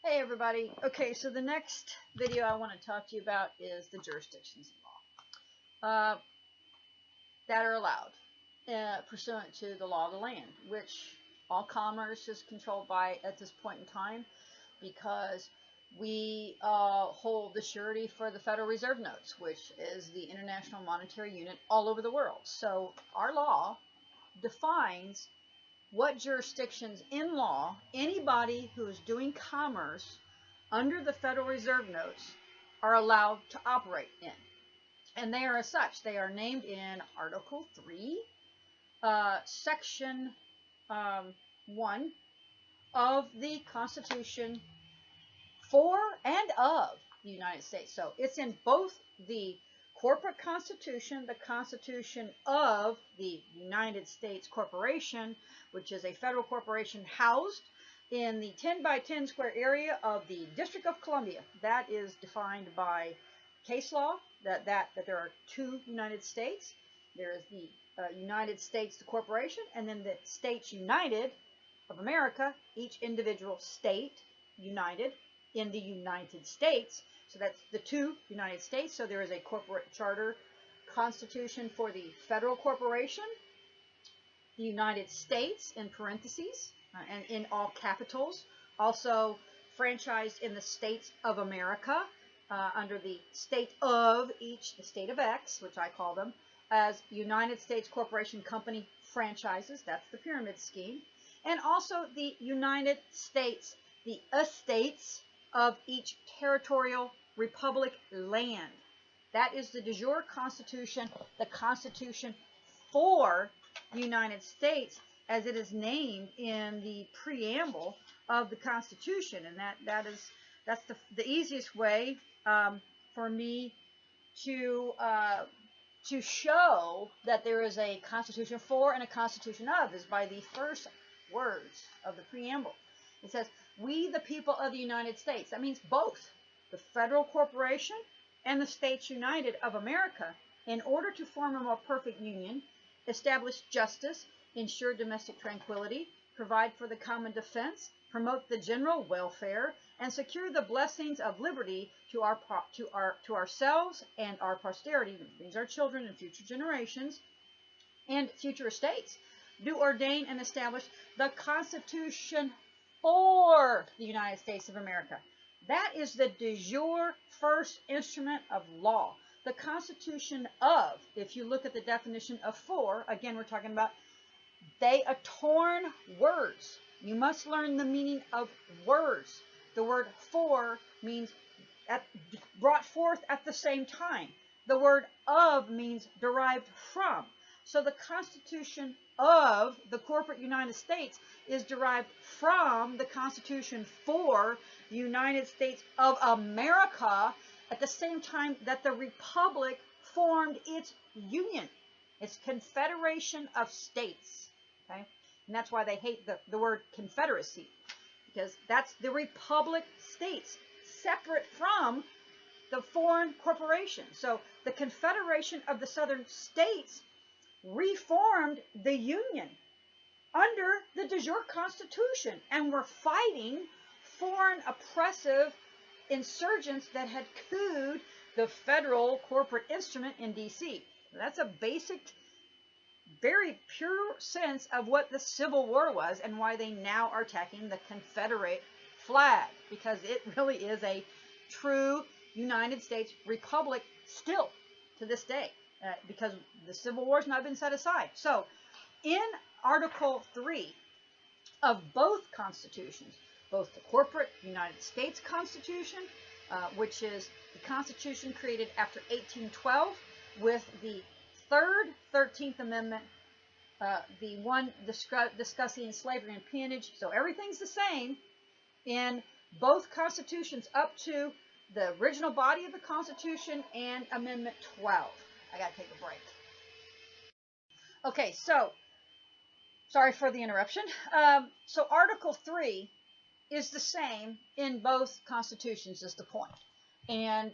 Hey everybody. Okay, so the next video I want to talk to you about is the jurisdictions in law that are allowed pursuant to the law of the land, which all commerce is controlled by at this point in time because we hold the surety for the Federal Reserve Notes, which is the international monetary unit all over the world. So our law defines what jurisdictions in law anybody who is doing commerce under the Federal Reserve Notes are allowed to operate in. And they are as such. They are named in Article 3, Section 1 of the Constitution for and of the United States. So it's in both the corporate constitution, the Constitution of the United States Corporation, which is a federal corporation housed in the 10 by 10 square area of the District of Columbia. That is defined by case law that there are two United States. There is the United States, the corporation, and then the States United of America, each individual state united in the United States. So that's the two United States. So there is a corporate charter constitution for the federal corporation, the United States in parentheses, and in all capitals. Also franchised in the states of America under the state of each, the state of X, which I call them, as United States Corporation Company franchises. That's the pyramid scheme. And also the United States, the estates of each territorial republic land. That is the de jure constitution, the Constitution for the United States as it is named in the preamble of the Constitution. And that's the easiest way for me to show that there is a Constitution for and a Constitution of is by the first words of the preamble. It says, "We, the people of the United States." That means both the federal corporation and the States United of America, in order to form a more perfect union, establish justice, ensure domestic tranquility, provide for the common defense, promote the general welfare, and secure the blessings of liberty to ourselves and our posterity, which means our children and future generations and future estates. Do ordain and establish the Constitution for the United States of America. That is the de jure first instrument of law. The Constitution of, if you look at the definition of for, again, we're talking about they are torn words. You must learn the meaning of words. The word for means brought forth at the same time. The word of means derived from. So the Constitution of the corporate United States is derived from the Constitution for the United States of America at the same time that the Republic formed its union, its confederation of states. Okay? And that's why they hate the word confederacy, because that's the Republic states separate from the foreign corporation. So the Confederation of the Southern States reformed the Union under the de jure Constitution and were fighting foreign oppressive insurgents that had couped the federal corporate instrument in D.C. That's a basic, very pure sense of what the Civil War was and why they now are attacking the Confederate flag, because it really is a true United States Republic still to this day, because the Civil War has not been set aside. So in Article 3 of both constitutions, both the corporate United States Constitution, which is the Constitution created after 1812, with the third 13th Amendment, the one discussing slavery and peonage. So everything's the same in both constitutions up to the original body of the Constitution and Amendment 12. I got to take a break. Okay, so sorry for the interruption. So Article 3 is the same in both constitutions, is the point. And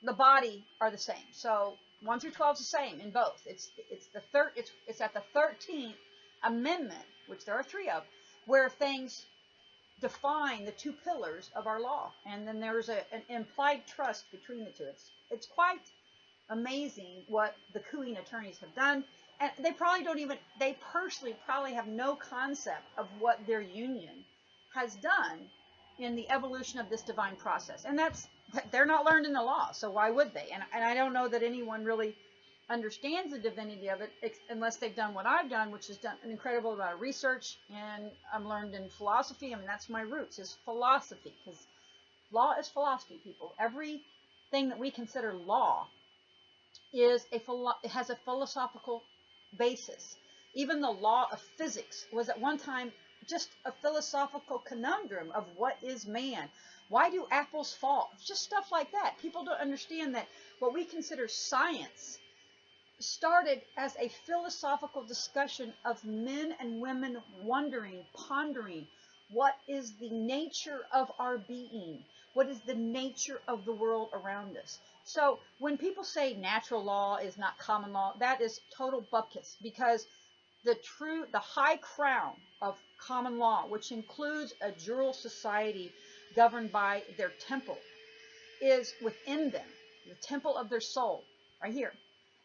the body are the same. So 1 through 12 is the same in both. It's at the 13th Amendment, which there are 3 of, where things define the two pillars of our law. And then there's an implied trust between the two. It's quite amazing what the cooing attorneys have done. And they probably don't even, they personally probably have no concept of what their union has done in the evolution of this divine process. And they're not learned in the law, so why would they? And I don't know that anyone really understands the divinity of it unless they've done what I've done, which is done an incredible amount of research, and I'm learned in philosophy. I mean, that's my roots, is philosophy, because law is philosophy, people. Everything that we consider law it has a philosophical basis. Even the law of physics was at one time just a philosophical conundrum of what is man. Why do apples fall? Just stuff like that. People don't understand that what we consider science started as a philosophical discussion of men and women wondering, pondering, what is the nature of our being? What is the nature of the world around us? So when people say natural law is not common law, that is total bupkis, because the high crown of common law, which includes a jural society governed by their temple, is within them, the temple of their soul, right here,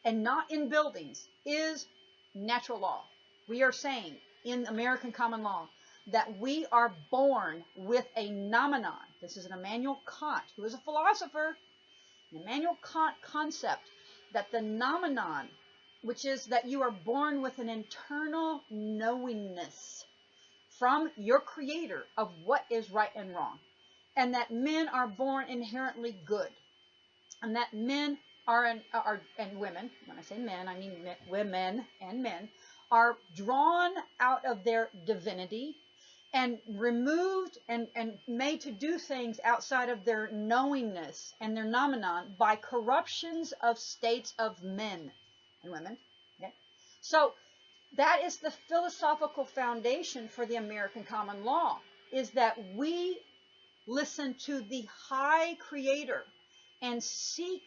and not in buildings, is natural law. We are saying in American common law that we are born with a nomenon. This is an Immanuel Kant, who is a philosopher. An Immanuel Kant concept that the nomenon, which is that you are born with an internal knowingness from your creator of what is right and wrong, and that men are born inherently good, and that men and women, when I say men, I mean women and men, are drawn out of their divinity and removed and made to do things outside of their knowingness and their nomenon by corruptions of states of men and women. Okay? So that is the philosophical foundation for the American common law, is that we listen to the high creator and seek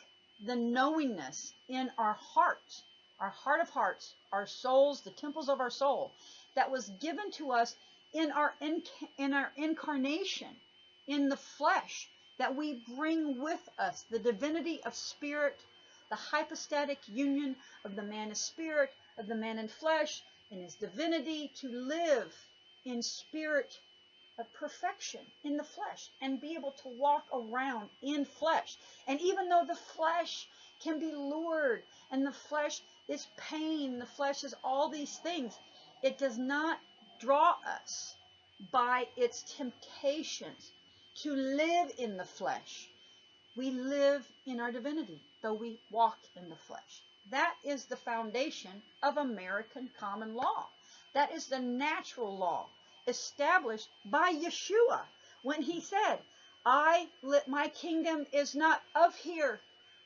the knowingness in our hearts, our heart of hearts, our souls, the temples of our soul, that was given to us in our incarnation, in the flesh, that we bring with us the divinity of spirit, the hypostatic union of the man in spirit, of the man in flesh, in his divinity, to live in spirit of perfection in the flesh and be able to walk around in flesh. And even though the flesh can be lured and the flesh is pain, the flesh is all these things, it does not draw us by its temptations to live in the flesh. We live in our divinity, though we walk in the flesh. That is the foundation of American common law. That is the natural law established by Yeshua when he said, my kingdom is not of here.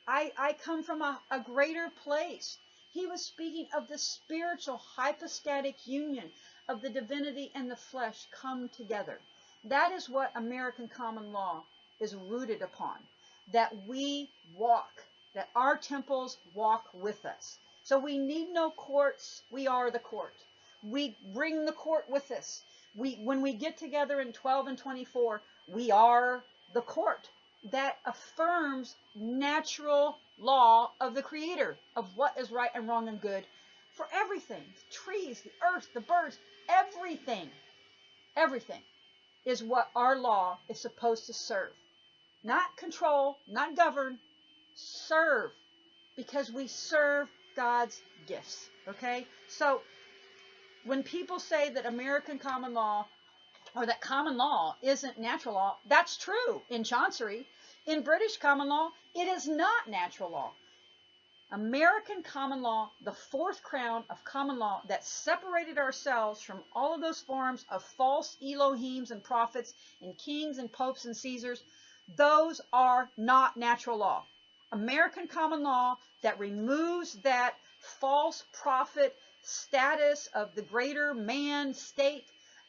I come from a greater place. He was speaking of the spiritual hypostatic union of the divinity and the flesh come together. That is what American common law is rooted upon, that we walk, that our temples walk with us. So we need no courts. We are the court. We bring the court with us. When we get together in 12 and 24, we are the court that affirms natural law of the creator of what is right and wrong and good for everything. The trees, the earth, the birds, everything is what our law is supposed to serve. Not control, not govern, serve, because we serve God's gifts. Okay? So when people say that American common law, or that common law isn't natural law, that's true in Chancery. In British common law, it is not natural law. American common law, the fourth crown of common law that separated ourselves from all of those forms of false Elohims and prophets and kings and popes and Caesars, those are not natural law. American common law that removes that false prophet status of the greater man state,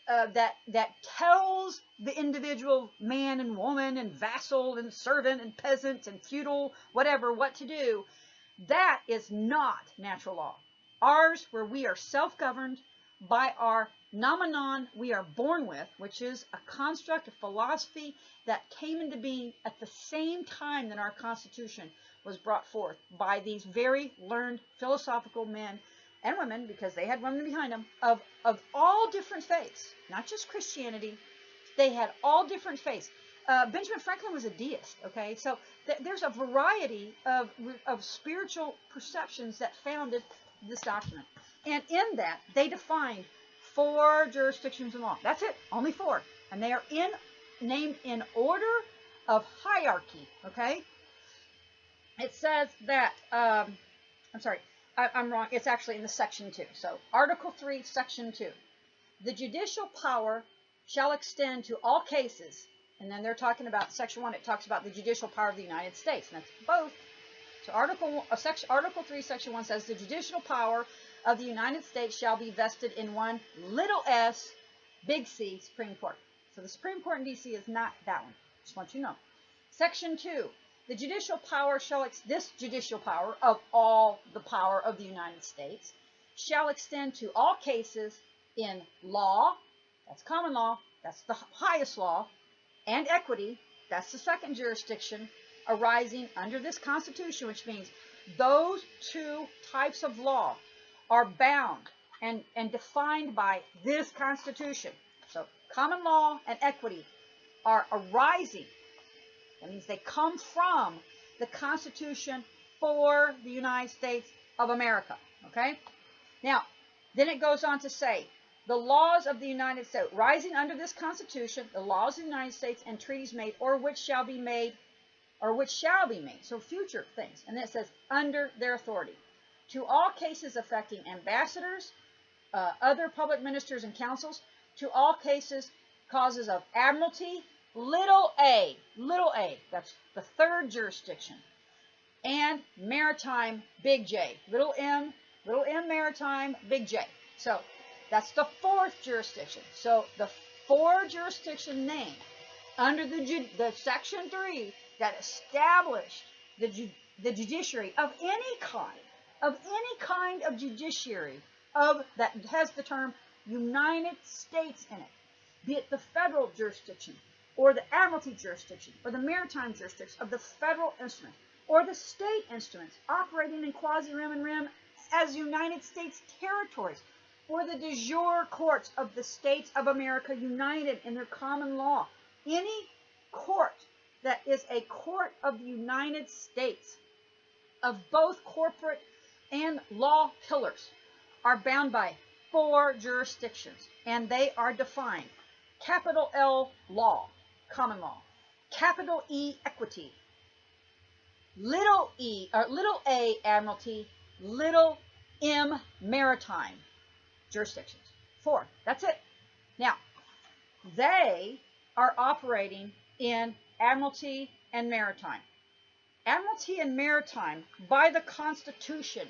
that tells the individual man and woman and vassal and servant and peasant and feudal, whatever, what to do, that is not natural law. Ours, where we are self-governed by our nomenon we are born with, which is a construct, a philosophy that came into being at the same time that our Constitution was brought forth by these very learned philosophical men and women, because they had women behind them, of all different faiths, not just Christianity. They had all different faiths. Benjamin Franklin was a deist, okay? So there's a variety of spiritual perceptions that founded this document. And in that, they defined 4 jurisdictions in law. That's it, only 4. And they are named in order of hierarchy, okay? It says that, I'm sorry, I'm wrong. It's actually in the section 2. So Article 3, Section 2. The judicial power shall extend to all cases. And then they're talking about Section 1. It talks about the judicial power of the United States. And that's both. So Article 3, Section 1 says the judicial power of the United States shall be vested in one little s, big C, Supreme Court. So the Supreme Court in D.C. is not that one. Just want you to know. Section 2. The judicial power this judicial power of all the power of the United States shall extend to all cases in law, that's common law, that's the highest law, and equity, that's the second jurisdiction, arising under this Constitution, which means those 2 types of law are bound and defined by this Constitution. So common law and equity are arising. That means they come from the Constitution for the United States of America. Okay? Now, then it goes on to say, the laws of the United States, rising under this Constitution, the laws of the United States and treaties made, or which shall be made, so future things. And then it says, under their authority. To all cases affecting ambassadors, other public ministers and councils, to all causes of admiralty, little a, that's the third jurisdiction, and maritime, big J, little m maritime, big J. So that's the 4th jurisdiction. So the 4 jurisdiction named under the Section 3 that established the judiciary of any kind of judiciary that has the term United States in it, be it the federal jurisdiction, or the admiralty jurisdiction, or the maritime jurisdiction of the federal instrument, or the state instruments operating in quasi-rem and rem as United States territories, or the de jure courts of the states of America united in their common law. Any court that is a court of the United States, of both corporate and law pillars, are bound by 4 jurisdictions, and they are defined. Capital L, law, common law. Capital E, equity. Little a, admiralty. Little m, maritime jurisdictions. 4. That's it. Now, they are operating in admiralty and maritime. Admiralty and maritime, by the Constitution,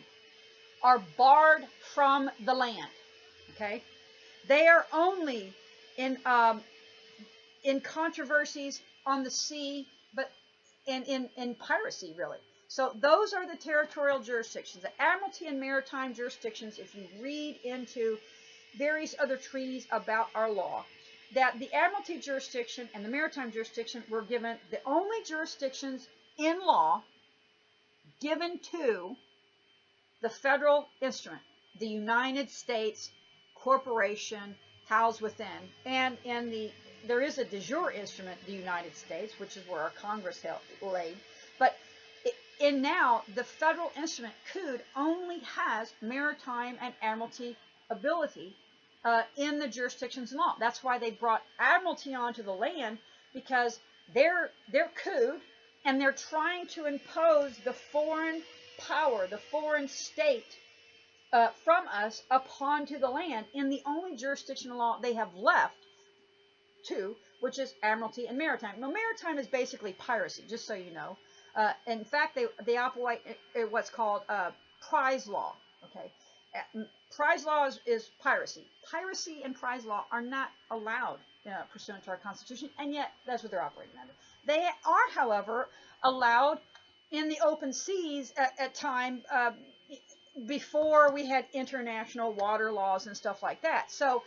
are barred from the land. Okay? They are only in controversies on the sea, but in piracy, really. So those are the territorial jurisdictions. The admiralty and maritime jurisdictions, if you read into various other treaties about our law, that the admiralty jurisdiction and the maritime jurisdiction were given the only jurisdictions in law given to the federal instrument, the United States corporation housed within, and there is a de jure instrument, the United States, which is where our Congress laid, but in now the federal instrument code only has maritime and admiralty ability in the jurisdictions in law. That's why they brought admiralty onto the land, because they're code, and they're trying to impose the foreign power, the foreign state from us upon to the land in the only jurisdictional law they have left to, which is admiralty and maritime. Now, maritime is basically piracy, just so you know. In fact, they operate in what's called prize law. Okay, prize law is piracy. Piracy and prize law are not allowed pursuant to our Constitution, and yet that's what they're operating under. They are, however, allowed in the open seas at time before we had international water laws and stuff like that. So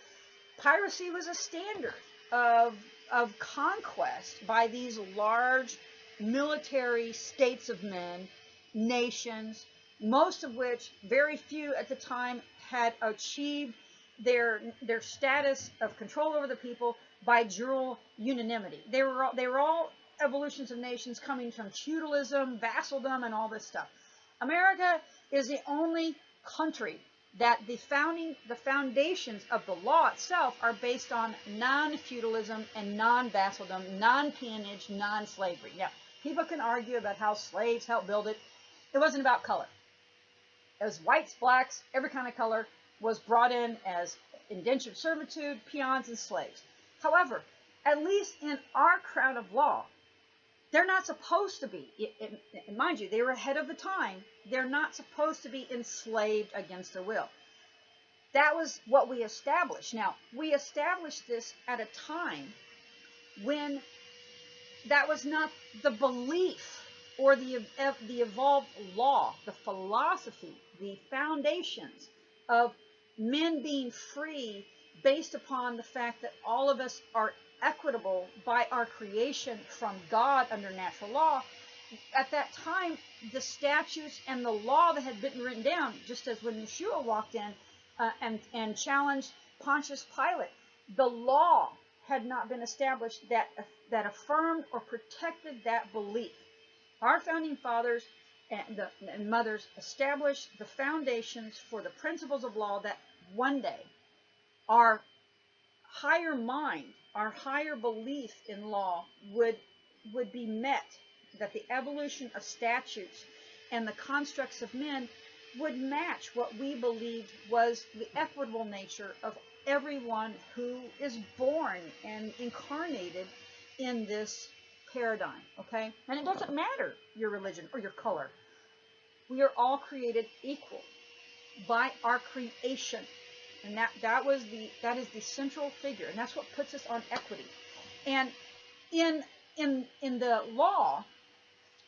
Piracy was a standard of conquest by these large military states of men, nations, most of which, very few at the time, had achieved their status of control over the people by jural unanimity. They were all evolutions of nations coming from feudalism, vassaldom, and all this stuff. America is the only country that the foundations of the law itself are based on non-feudalism and non-vassaldom, non-peonage, non-slavery. Now, people can argue about how slaves helped build it. It wasn't about color. It was whites, blacks, every kind of color was brought in as indentured servitude, peons, and slaves. However, at least in our crown of law, they're not supposed to be, and mind you, they were ahead of the time. They're not supposed to be enslaved against their will. That was what we established. Now, we established this at a time when that was not the belief or the evolved law, the philosophy, the foundations of men being free based upon the fact that all of us are equitable by our creation from God under natural law. At that time, the statutes and the law that had been written down, just as when Yeshua walked in and challenged Pontius Pilate, the law had not been established that affirmed or protected that belief. Our founding fathers and mothers established the foundations for the principles of law that one day our higher mind, our higher belief in law would be met, that the evolution of statutes and the constructs of men would match what we believed was the equitable nature of everyone who is born and incarnated in this paradigm, okay? And it doesn't matter your religion or your color. We are all created equal by our creation. And that is the central figure, and that's what puts us on equity. And in the law,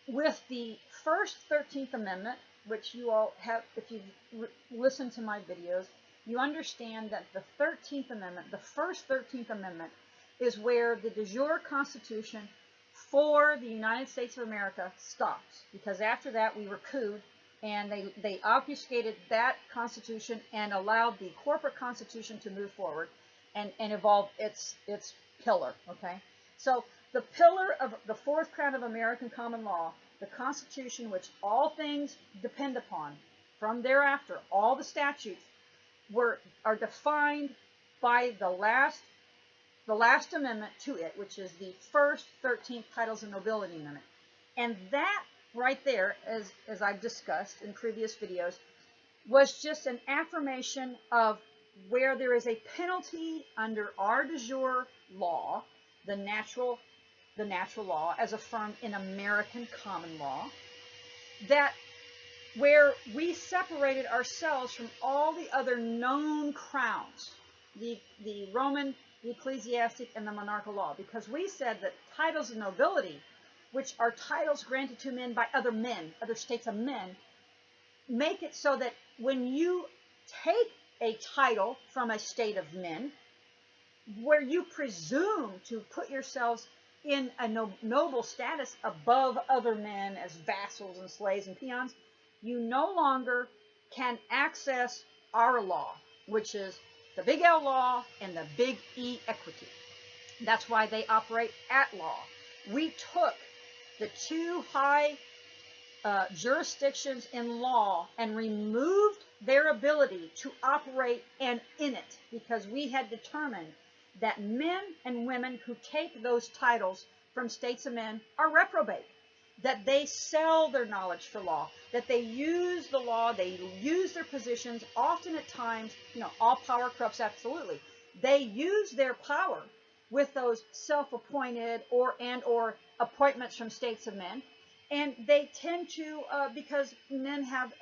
with the first 13th Amendment, which you all have, if you've listened to my videos, you understand that the 13th Amendment, the first 13th Amendment, is where the de jure Constitution for the United States of America stops. Because after that, we were couped, and they obfuscated that Constitution and allowed the corporate Constitution to move forward and evolve its pillar, okay? So the pillar of the fourth crown of American common law, the Constitution, which all things depend upon, from thereafter, all the statutes are defined by the last amendment to it, which is the first 13th Titles of Nobility Amendment. And that right there, as I've discussed in previous videos, was just an affirmation of where there is a penalty under our de jure law, the natural law as affirmed in American common law, that where we separated ourselves from all the other known crowns, the Roman, the ecclesiastic, and the monarchical law, because we said that titles of nobility, which are titles granted to men by other men, other states of men, make it so that when you take a title from a state of men, where you presume to put yourselves in a noble status above other men as vassals and slaves and peons, you no longer can access our law, which is the big L law and the big E equity. That's why they operate at law. We took the two high jurisdictions in law and removed their ability to operate and in it, because we had determined that men and women who take those titles from states of men are reprobate, that they sell their knowledge for law, that they use the law, they use their positions, often at times, all power corrupts absolutely. They use their power with those self-appointed or appointments from states of men, and they tend to, because men have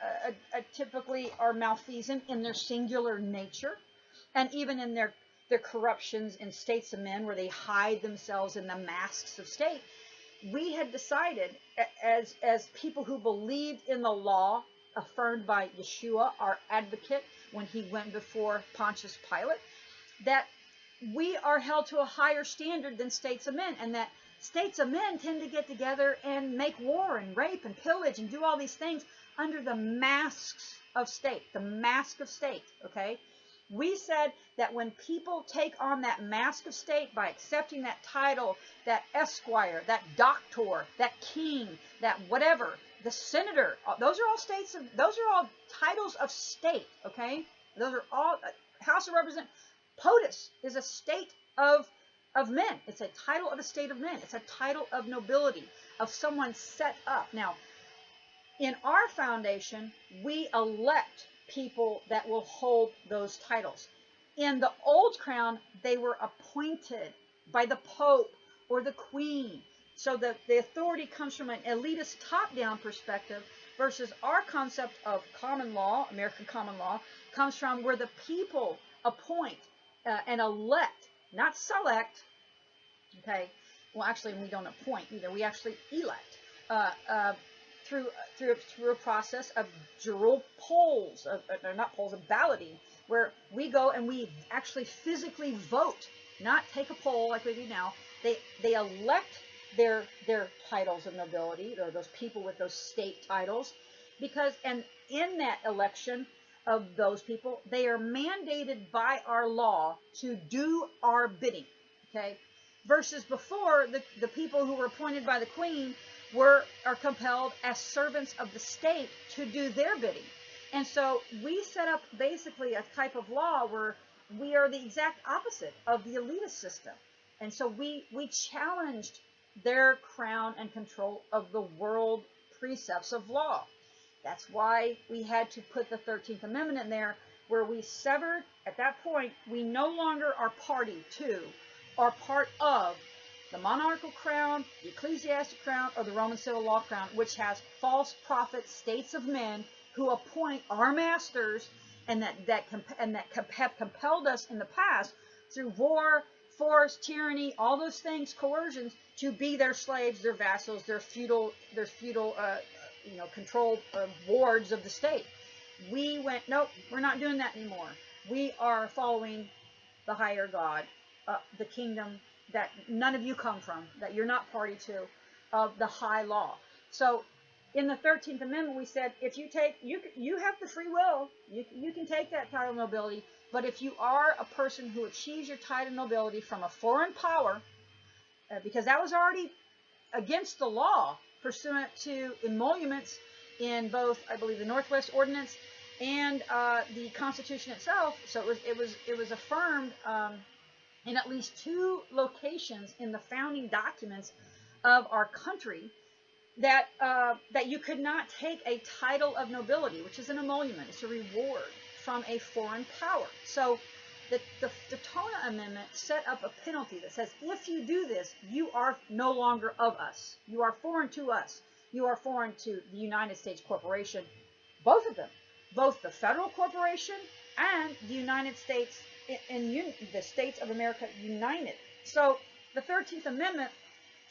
typically are malfeasant in their singular nature, and even in their corruptions in states of men where they hide themselves in the masks of state. We had decided, as people who believed in the law affirmed by Yeshua, our advocate, when he went before Pontius Pilate, that we are held to a higher standard than states of men, and that states of men tend to get together and make war and rape and pillage and do all these things under the masks of state, the mask of state, okay? We said that when people take on that mask of state by accepting that title, that esquire, that doctor, that king, that whatever, the senator, those are all titles of state, okay? Those are all House of Representatives. POTUS is a state of men. It's a title of a state of men. It's a title of nobility, of someone set up. Now, in our foundation, we elect people that will hold those titles. In the old crown, they were appointed by the Pope or the Queen. So the authority comes from an elitist top-down perspective, versus our concept of common law, American common law, comes from where the people appoint and elect, not select. Okay. Well, actually, we don't appoint either. We actually elect through a process of jural polls, not polls, of balloting, where we go and we actually physically vote, not take a poll like we do now. They elect their titles of nobility, or those people with those state titles, and in that election of those people, they are mandated by our law to do our bidding, okay? Versus before, the people who were appointed by the Queen are compelled as servants of the state to do their bidding. And so we set up basically a type of law where we are the exact opposite of the elitist system. And so we challenged their crown and control of the world precepts of law. That's why we had to put the 13th Amendment in there, where we severed, at that point, we no longer are party to, or part of, the monarchical crown, the ecclesiastic crown, or the Roman civil law crown, which has false prophet states of men who appoint our masters, and that have compelled us in the past through war, force, tyranny, all those things, coercions, to be their slaves, their vassals, their feudal controlled wards of the state. We went, nope, we're not doing that anymore. We are following the higher God, the kingdom that none of you come from, that you're not party to, of the high law. So in the 13th Amendment, we said, if you take, you have the free will, you can take that title of nobility, but if you are a person who achieves your title of nobility from a foreign power, because that was already against the law, pursuant to emoluments in both, I believe, the Northwest Ordinance and the Constitution itself. So it was affirmed in at least 2 locations in the founding documents of our country that you could not take a title of nobility, which is an emolument, it's a reward from a foreign power. So the Tona Amendment set up a penalty that says, if you do this, you are no longer of us. You are foreign to us. You are foreign to the United States Corporation, both of them, both the federal corporation and the United States, the states of America united. So the 13th Amendment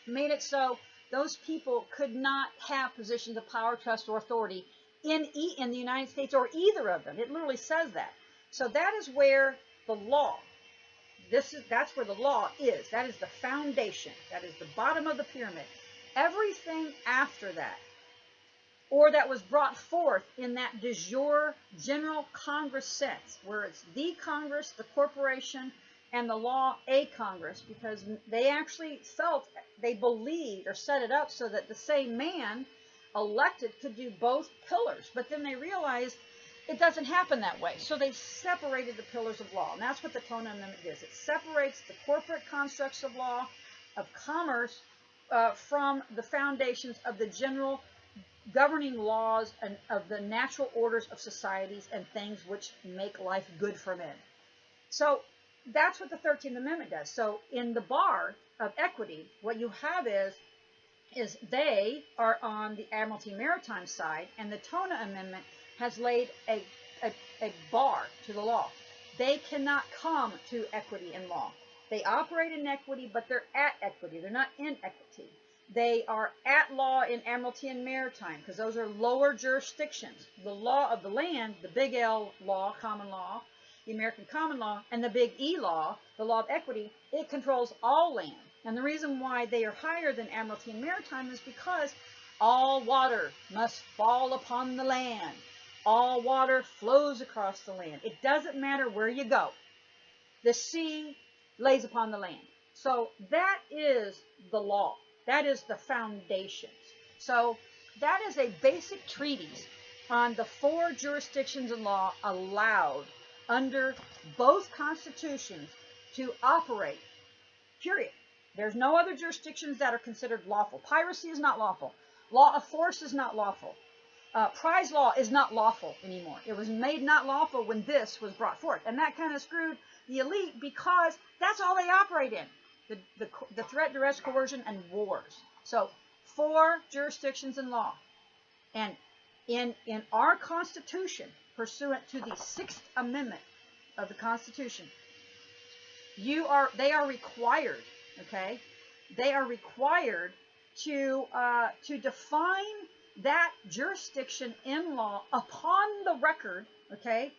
made it so those people could not have positions of power, trust, or authority in the United States, or either of them. It literally says that. So that is where the law, that's where the law is. That is the foundation. That is the bottom of the pyramid. Everything after that, or that was brought forth in that de jure general Congress sense, where it's the Congress, the corporation, and the law a Congress, because they actually felt, they believed or set it up so that the same man elected could do both pillars. But then they realized it doesn't happen that way. So they separated the pillars of law. And that's what the Tona Amendment is. It separates the corporate constructs of law, of commerce, from the foundations of the general governing laws and of the natural orders of societies and things which make life good for men. So that's what the 13th Amendment does. So in the bar of equity, what you have is they are on the Admiralty Maritime side, and the Tona Amendment has laid a bar to the law. They cannot come to equity in law. They operate in equity, but they're at equity. They're not in equity. They are at law in Admiralty and Maritime, because those are lower jurisdictions. The law of the land, the big L law, common law, the American common law, and the big E law, the law of equity, it controls all land. And the reason why they are higher than admiralty and maritime is because all water must fall upon the land. All water flows across the land. It doesn't matter where you go. The sea lays upon the land. So that is the law. That is the foundations. So that is a basic treatise on the 4 jurisdictions in law allowed under both constitutions to operate, period. There's no other jurisdictions that are considered lawful. Piracy is not lawful. Law of force is not lawful. Prize law is not lawful anymore. It was made not lawful when this was brought forth. And that kind of screwed the elite because that's all they operate in. The threat, duress, coercion, and wars. So 4 jurisdictions in law. And in our Constitution, pursuant to the 6th Amendment of the Constitution, they are required, okay? They are required to define that jurisdiction in law upon the record, okay,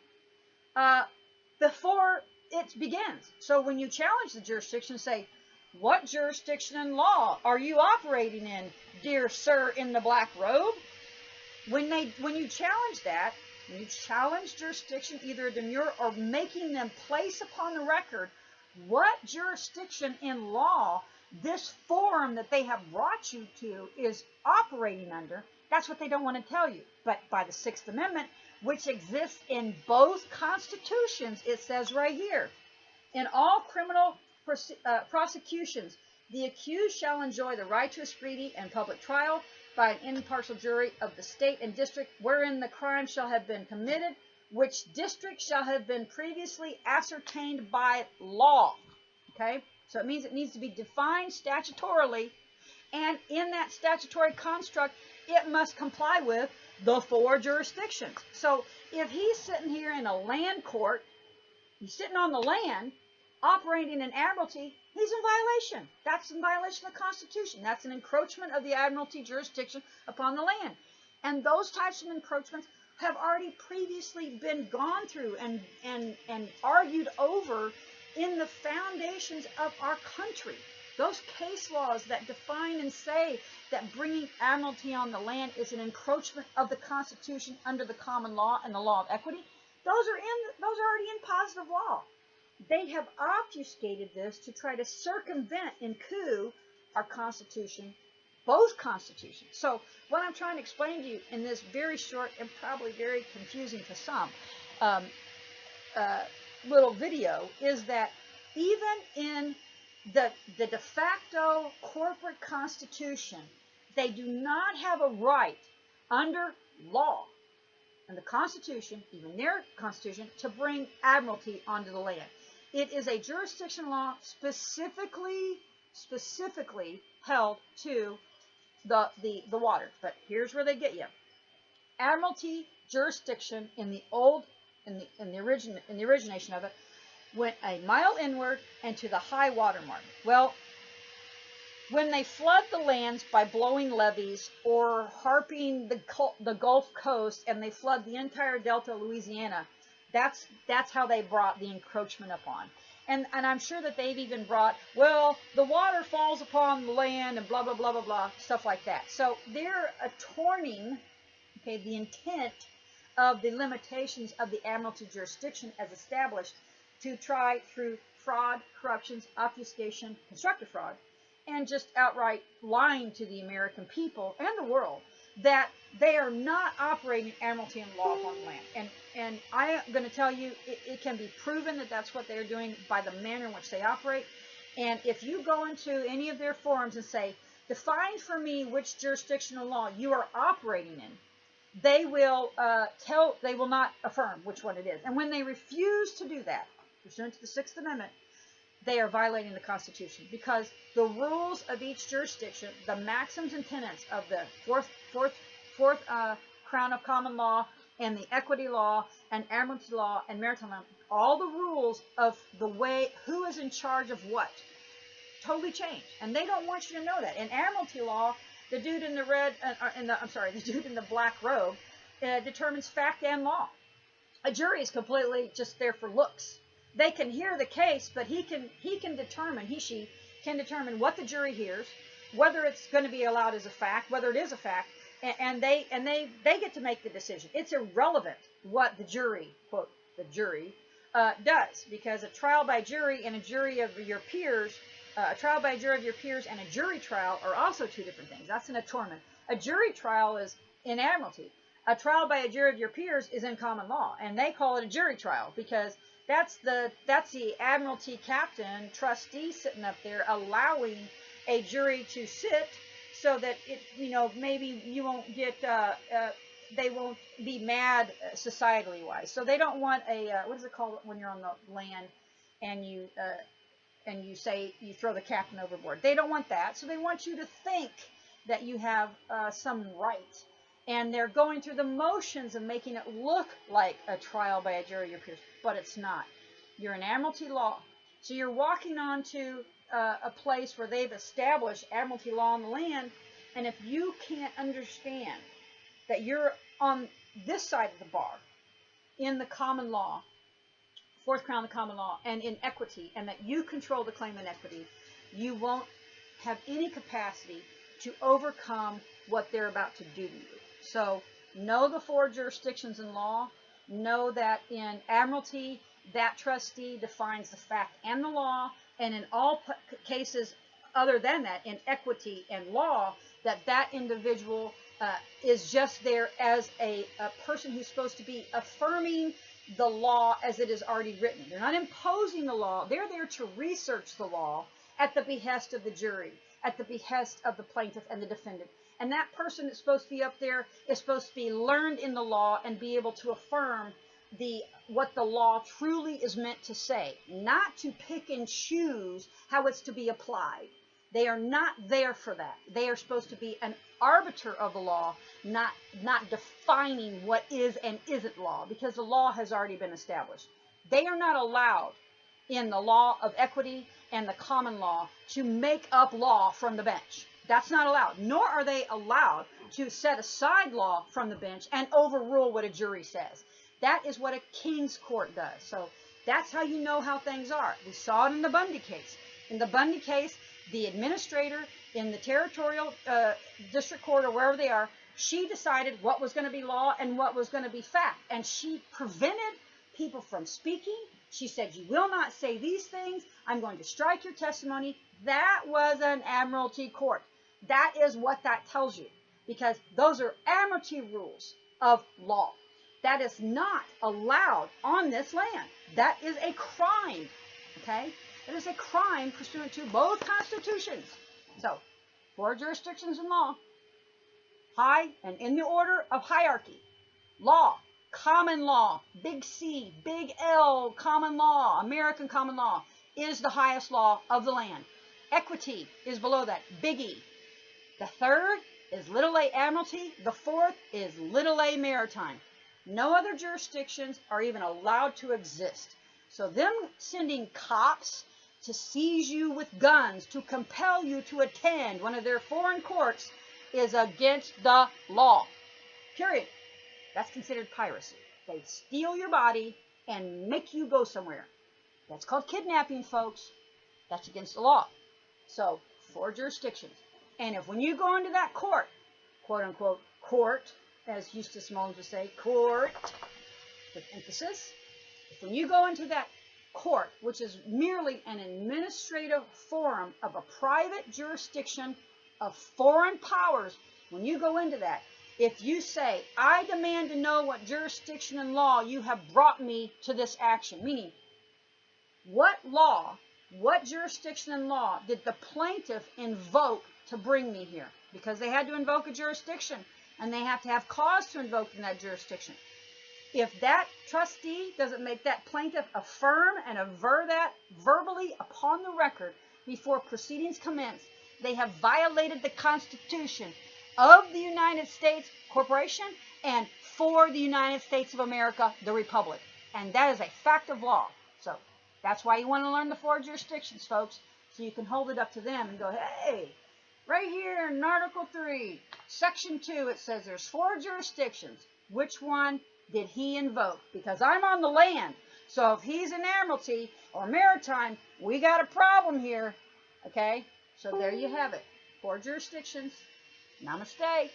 before it begins. So when you challenge the jurisdiction, say, what jurisdiction in law are you operating in, dear sir in the black robe? When you challenge that, when you challenge jurisdiction, either demure or making them place upon the record what jurisdiction in law this forum that they have brought you to is operating under, that's what they don't want to tell you. But by the 6th Amendment, which exists in both constitutions, it says right here, in all criminal prosecutions, the accused shall enjoy the right to a speedy and public trial by an impartial jury of the state and district wherein the crime shall have been committed, which district shall have been previously ascertained by law. Okay? So it means it needs to be defined statutorily, and in that statutory construct, it must comply with the 4 jurisdictions. So if he's sitting here in a land court, he's sitting on the land, operating in admiralty, he's in violation. That's in violation of the Constitution. That's an encroachment of the admiralty jurisdiction upon the land. And those types of encroachments have already previously been gone through and argued over in the foundations of our country. Those case laws that define and say that bringing admiralty on the land is an encroachment of the Constitution under the common law and the law of equity, those are already in positive law. They have obfuscated this to try to circumvent and coup our Constitution, both constitutions. So what I'm trying to explain to you in this very short and probably very confusing to some little video is that even in the de facto corporate constitution, they do not have a right under law and the Constitution, even their Constitution, to bring admiralty onto the land. It is a jurisdiction law specifically held to the water. But here's where they get you. Admiralty jurisdiction in the origination of it went a mile inward and to the high water mark. Well, when they flood the lands by blowing levees or harping the Gulf Coast and they flood the entire Delta of Louisiana, that's how they brought the encroachment upon. And I'm sure that they've even brought, well, the water falls upon the land and blah, blah, blah, blah, blah, stuff like that. So they're attorning, okay, the intent of the limitations of the admiralty jurisdiction as established to try through fraud, corruptions, obfuscation, constructive fraud, and just outright lying to the American people and the world that they are not operating admiralty and law upon land. And I am going to tell you, it can be proven that that's what they're doing by the manner in which they operate. And if you go into any of their forums and say, define for me which jurisdictional law you are operating in, they will not affirm which one it is. And when they refuse to do that, pursuant to the 6th Amendment, they are violating the Constitution, because the rules of each jurisdiction, the maxims and tenets of the fourth crown of common law and the equity law and admiralty law and maritime law, all the rules of the way who is in charge of what totally change, and they don't want you to know that. In admiralty law, the dude in the the dude in the black robe determines fact and law. A jury is completely just there for looks. They can hear the case, but he she can determine what the jury hears, whether it's going to be allowed as a fact, whether it is a fact, and they get to make the decision. It's irrelevant what the jury, quote, the jury, does, because a trial by jury and a jury of your peers, a trial by jury of your peers and a jury trial are also two different things. That's an attorney. A jury trial is in admiralty. A trial by a jury of your peers is in common law, and they call it a jury trial because that's the admiralty captain, trustee sitting up there allowing a jury to sit so that it, maybe you won't get, they won't be mad societally wise. So they don't want a, what is it called when you're on the land and you say you throw the captain overboard. They don't want that. So they want you to think that you have some right. And they're going through the motions of making it look like a trial by a jury of your peers, but it's not. You're in admiralty law. So you're walking onto a place where they've established admiralty law on the land, and if you can't understand that you're on this side of the bar in the common law, fourth crown of the common law, and in equity, and that you control the claim in equity, you won't have any capacity to overcome what they're about to do to you. So know the four jurisdictions in law. Know that in admiralty, that trustee defines the fact and the law. And in all cases other than that, in equity and law, that individual is just there as a person who's supposed to be affirming the law as it is already written. They're not imposing the law. They're there to research the law at the behest of the jury, at the behest of the plaintiff and the defendant. And that person that's supposed to be up there is supposed to be learned in the law and be able to affirm what the law truly is meant to say, not to pick and choose how it's to be applied. They are not there for that. They are supposed to be an arbiter of the law, not defining what is and isn't law, because the law has already been established. They are not allowed in the law of equity and the common law to make up law from the bench. That's not allowed. Nor are they allowed to set aside law from the bench and overrule what a jury says. That is what a king's court does. So that's how you know how things are. We saw it in the Bundy case. In the Bundy case, the administrator in the territorial district court or wherever they are, she decided what was going to be law and what was going to be fact. And she prevented people from speaking. She said, you will not say these things. I'm going to strike your testimony. That was an admiralty court. That is what that tells you, because those are admiralty rules of law. That is not allowed on this land. That is a crime, okay? It is a crime pursuant to both constitutions. So, four jurisdictions in law, high and in the order of hierarchy. Law, common law, big C, big L, common law, American common law is the highest law of the land. Equity is below that, big E. The third is little a admiralty. The fourth is little a maritime. No other jurisdictions are even allowed to exist. So them sending cops to seize you with guns, to compel you to attend one of their foreign courts, is against the law. Period. That's considered piracy. They steal your body and make you go somewhere. That's called kidnapping, folks. That's against the law. So, four jurisdictions. And if when you go into that court, quote unquote, court, as Eustace Mullins would say, court, with emphasis, if when you go into that court, which is merely an administrative forum of a private jurisdiction of foreign powers, when you go into that, if you say, I demand to know what jurisdiction and law you have brought me to this action, meaning what law, what jurisdiction and law did the plaintiff invoke to bring me here? Because they had to invoke a jurisdiction, and they have to have cause to invoke in that jurisdiction. If that trustee doesn't make that plaintiff affirm and aver that verbally upon the record before proceedings commence, they have violated the Constitution of the United States Corporation and for the United States of America, the Republic. And that is a fact of law. So that's why you want to learn the four jurisdictions, folks, so you can hold it up to them and go, hey, right here in Article 3, Section 2, it says there's four jurisdictions. Which one did he invoke? Because I'm on the land. So if he's in Admiralty or Maritime, we got a problem here. Okay? So there you have it. 4 jurisdictions. Namaste.